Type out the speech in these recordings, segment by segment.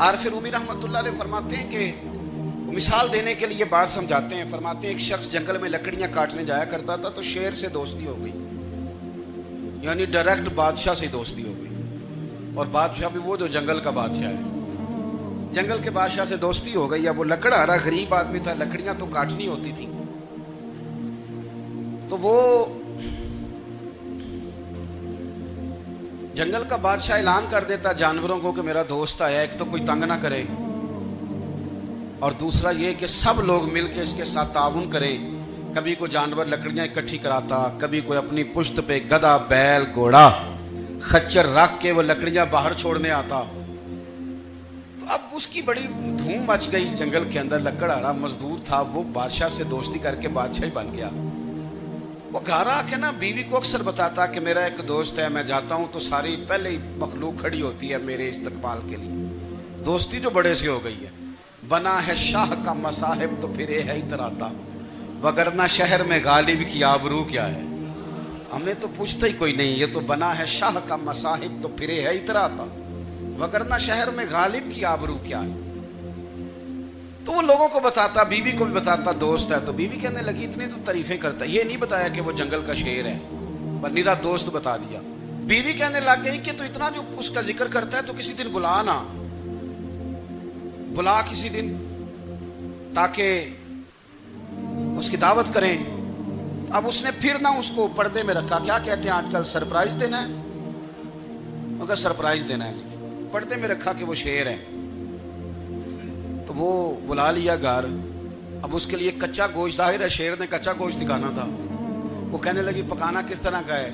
عارف رومی رحمۃ اللہ علیہ فرماتے ہیں کہ مثال دینے کے لیے بات سمجھاتے ہیں. فرماتے ہیں ایک شخص جنگل میں لکڑیاں کاٹنے جایا کرتا تھا تو شیر سے دوستی ہو گئی, یعنی ڈائریکٹ بادشاہ سے دوستی ہو گئی. اور بادشاہ بھی وہ جو جنگل کا بادشاہ ہے, جنگل کے بادشاہ سے دوستی ہو گئی. اب وہ لکڑہارا غریب آدمی تھا, لکڑیاں تو کاٹنی ہوتی تھی. تو وہ جنگل کا بادشاہ اعلان کر دیتا جانوروں کو کہ میرا دوست آیا, ایک تو کوئی تنگ نہ کرے, اور دوسرا یہ کہ سب لوگ مل کے اس کے ساتھ تعاون کریں. کبھی کوئی جانور لکڑیاں اکٹھی کراتا, کبھی کوئی اپنی پشت پہ گدھا, بیل, گھوڑا, خچر رکھ کے وہ لکڑیاں باہر چھوڑنے آتا. تو اب اس کی بڑی دھوم مچ گئی جنگل کے اندر. لکڑہارا مزدور تھا, وہ بادشاہ سے دوستی کر کے بادشاہ ہی بن گیا. وہ گھر آ کے نا بیوی کو اکثر بتاتا کہ میرا ایک دوست ہے, میں جاتا ہوں تو ساری پہلے ہی مخلوق کھڑی ہوتی ہے میرے استقبال کے لیے. دوستی جو بڑے سے ہو گئی ہے. بنا ہے شاہ کا مصاحب تو پھر یہ ہے اتراتا, وگرنہ شہر میں غالب کی آبرو کیا ہے. ہمیں تو پوچھتا ہی کوئی نہیں, یہ تو بنا ہے شاہ کا مصاحب تو پھر یہ ہے اتراتا, وگرنہ شہر میں غالب کی آبرو کیا ہے. تو وہ لوگوں کو بتاتا, بیوی کو بھی بتاتا دوست ہے. تو بیوی کہنے لگی اتنی تو تعریفیں کرتا, یہ نہیں بتایا کہ وہ جنگل کا شیر ہے, پر نیرا دوست بتا دیا. بیوی کہنے لگ گئی کہ تو اتنا جو اس کا ذکر کرتا ہے تو کسی دن بلا نا, بلا کسی دن تاکہ اس کی دعوت کریں. اب اس نے پھر نہ اس کو پردے میں رکھا, کیا کہتے ہیں آج کل سرپرائز دینا ہے, مگر سرپرائز دینا ہے, پردے میں رکھا کہ وہ شیر ہے. تو وہ بلا لیا گھر. اب اس کے لیے کچا گوشت, ظاہر ہے شیر نے کچا گوشت دکھانا تھا. وہ کہنے لگی پکانا کس طرح کا ہے.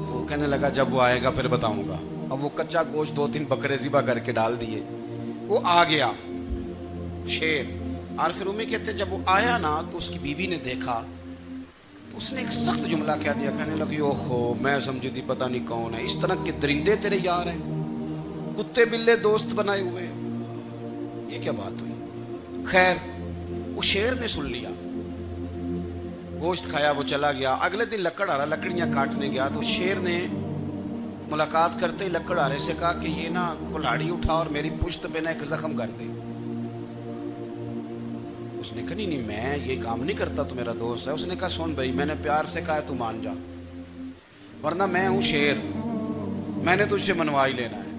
وہ کہنے لگا جب وہ آئے گا پھر بتاؤں گا. اب وہ کچا گوشت 2-3 بکرے ذبح کر کے ڈال دیے. وہ آ گیا شیر. عارف رومی کہتے ہیں جب وہ آیا نا تو اس کی بیوی نے دیکھا تو اس نے ایک سخت جملہ کہہ دیا. کہنے لگی اوہو, میں سمجھی تھی پتہ نہیں کون ہے, اس طرح کے درندے تیرے یار ہیں, کتے بلے دوست بنائے ہوئے ہیں, یہ کیا بات ہوئی. خیر وہ شیر نے سن لیا, گوشت کھایا, وہ چلا گیا. اگلے دن لکڑہارا لکڑیاں کاٹنے گیا تو شیر نے ملاقات کرتے ہی لکڑہارے سے کہا کہ یہ نا کلاڑی اٹھا اور میری پشت پہ نا ایک زخم کر دے. اس نے کہا نہیں میں یہ کام نہیں کرتا, تو میرا دوست ہے. اس نے کہا سن بھائی, میں نے پیار سے کہا ہے تو مان جا, ورنہ میں ہوں شیر, میں نے تجھ سے منوا ہی لینا ہے,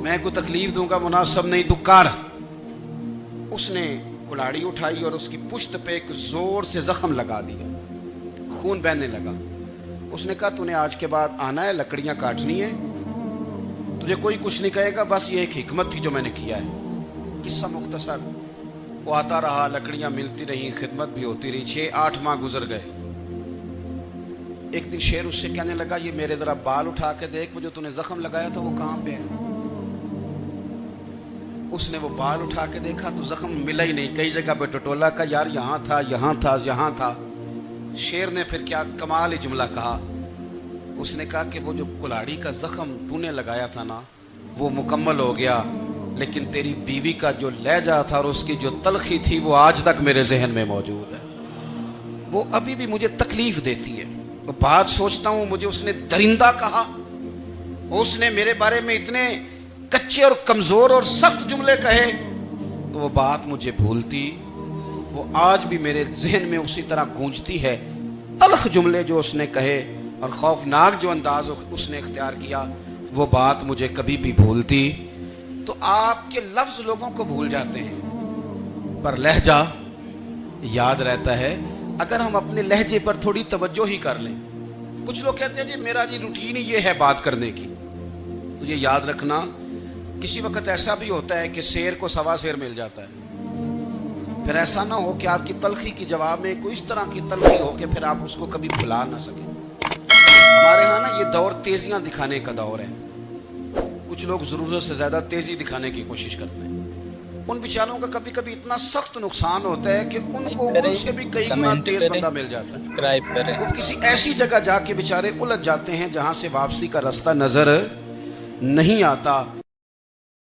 میں کوئی تکلیف دوں گا مناسب نہیں, تو کر. اس نے کلاڑی اٹھائی اور اس کی پشت پہ ایک زور سے زخم لگا دیا, خون بہنے لگا. اس نے کہا تو نے آج کے بعد آنا ہے, لکڑیاں کاٹنی ہے, تجھے کوئی کچھ نہیں کہے گا, بس یہ ایک حکمت تھی جو میں نے کیا ہے. قصہ مختصر. وہ آتا رہا, لکڑیاں ملتی رہیں, خدمت بھی ہوتی رہی. 6-8 ماہ گزر گئے. ایک دن شیر اس سے کہنے لگا یہ میرے ذرا بال اٹھا کے دیکھ, وہ جو تو نے زخم لگایا تھا وہ کہاں پہ ہے. اس نے وہ بال اٹھا کے دیکھا تو زخم ملا ہی نہیں. کئی جگہ پہ ٹٹولا کا یار یہاں تھا, یہاں تھا, یہاں تھا. شیر نے پھر کیا کمال ہی جملہ کہا. اس نے کہا کہ وہ جو کلاڑی کا زخم تو نے لگایا تھا نا وہ مکمل ہو گیا, لیکن تیری بیوی کا جو لہجہ تھا اور اس کی جو تلخی تھی وہ آج تک میرے ذہن میں موجود ہے. وہ ابھی بھی مجھے تکلیف دیتی ہے. وہ بات سوچتا ہوں مجھے اس نے درندہ کہا, اس نے میرے بارے میں اتنے کچے اور کمزور اور سخت جملے کہے, تو وہ بات مجھے بھولتی, وہ آج بھی میرے ذہن میں اسی طرح گونجتی ہے. تلخ جملے جو اس نے کہے اور خوفناک جو انداز اس نے اختیار کیا, وہ بات مجھے کبھی بھی بھولتی. تو آپ کے لفظ لوگوں کو بھول جاتے ہیں, پر لہجہ یاد رہتا ہے اگر ہم اپنے لہجے پر تھوڑی توجہ ہی کر لیں. کچھ لوگ کہتے ہیں جی میرا جی روٹین ہی یہ ہے بات کرنے کی. تو یہ یاد رکھنا کسی وقت ایسا بھی ہوتا ہے کہ شیر کو سوا شیر مل جاتا ہے. پھر ایسا نہ ہو کہ آپ کی تلخی کی جواب میں کوئی اس طرح کی تلخی ہو کہ پھر آپ اس کو کبھی بھلا نہ سکیں. ہمارے ہاں نا یہ دور تیزیاں دکھانے کا دور ہے. کچھ لوگ ضرورت سے زیادہ تیزی دکھانے کی کوشش کرتے ہیں. ان بیچاروں کا کبھی کبھی اتنا سخت نقصان ہوتا ہے کہ ان کو ان سے بھی کئی گنا تیز بندہ مل جاتا ہے. سبسکرائب کریں. وہ کسی ایسی جگہ جا کے بیچارے الجھ جاتے ہیں جہاں سے واپسی کا راستہ نظر نہیں آتا.